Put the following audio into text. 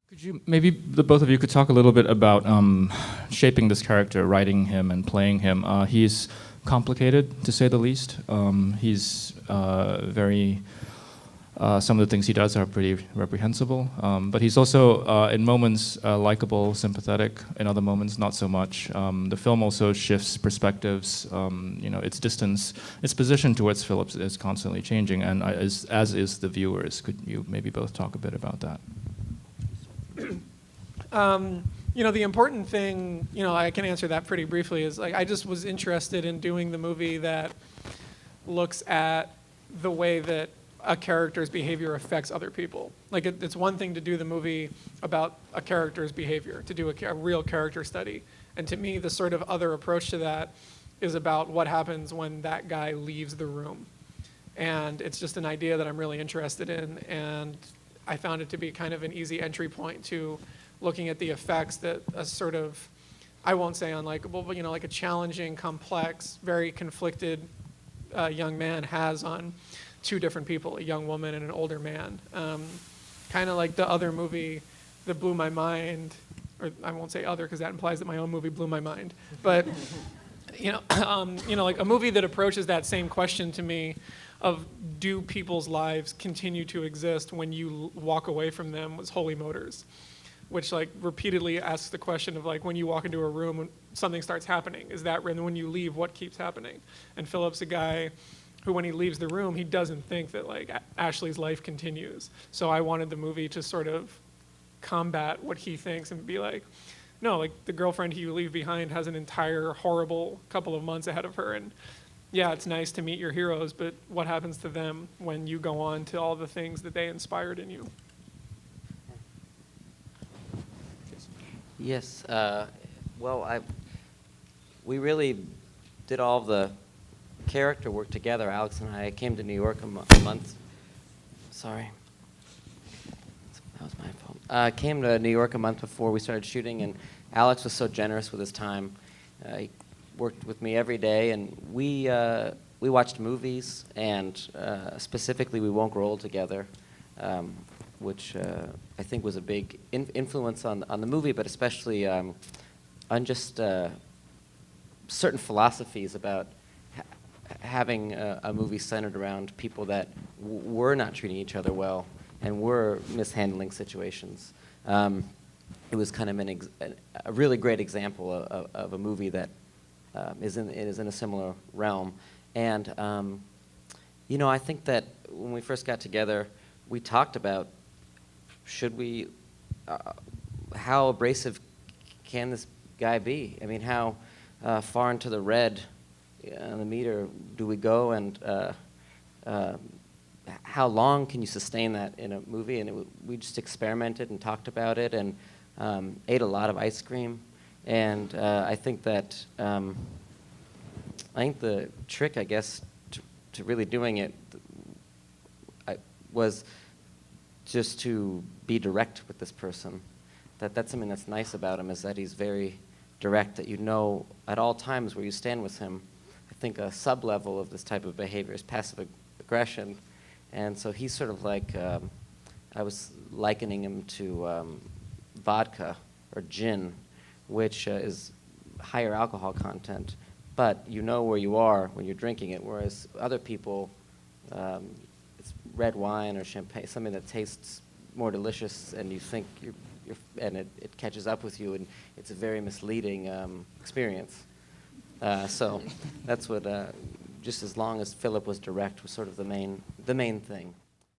Could you, maybe the both of you could talk a little bit about shaping this character, writing him and playing him. He's complicated, to say the least. He's very, some of the things he does are pretty reprehensible, but he's also, in moments, likable, sympathetic, in other moments, not so much. The film also shifts perspectives, its distance, its position towards Phillips is constantly changing, and as is the viewers. Could you maybe both talk a bit about that? The important thing, I can answer that pretty briefly, is like I just was interested in doing the movie that looks at the way that a character's behavior affects other people. Like it's one thing to do the movie about a character's behavior, to do a real character study. And to me, the sort of other approach to that is about what happens when that guy leaves the room. And it's just an idea that I'm really interested in, and I found it to be kind of an easy entry point to looking at the effects that a sort of, I won't say unlikable, but like a challenging, complex, very conflicted young man has on two different people, a young woman and an older man. Kind of like the other movie that blew my mind, or I won't say other because that implies that my own movie blew my mind, but like a movie that approaches that same question to me of do people's lives continue to exist when you walk away from them was Holy Motors, which like repeatedly asks the question of like when you walk into a room when something starts happening, is that when you leave, what keeps happening? And Philip's a guy who when he leaves the room, he doesn't think that like Ashley's life continues. So I wanted the movie to sort of combat what he thinks and be like, no, like the girlfriend you leave behind has an entire horrible couple of months ahead of her, and yeah, it's nice to meet your heroes, but what happens to them when you go on to all the things that they inspired in you? Yes. We really did all the character work together. Alex and I came to New York a month. Sorry. That was my fault. Came to New York a month before we started shooting, and Alex was so generous with his time. He worked with me every day, and we watched movies, and specifically We Won't Grow Old Together, which I think was a big influence on the movie, but especially on just certain philosophies about having a movie centered around people that were not treating each other well and were mishandling situations. It was kind of a really great example of a movie that is in a similar realm. And I think that when we first got together, we talked about how abrasive can this guy be? I mean, how far into the red on the meter do we go, and how long can you sustain that in a movie? And we just experimented and talked about it, and ate a lot of ice cream. And I think that the trick, I guess, to really doing it was just to be direct with this person. That's something that's nice about him, is that he's very direct, that you know at all times where you stand with him. I think a sub-level of this type of behavior is passive aggression. And so he's sort of like, I was likening him to vodka or gin, which is higher alcohol content, but you know where you are when you're drinking it, whereas other people, it's red wine or champagne, something that tastes more delicious, and you think and it catches up with you, and it's a very misleading experience. So that's what, just as long as Philip was direct, was sort of the main thing.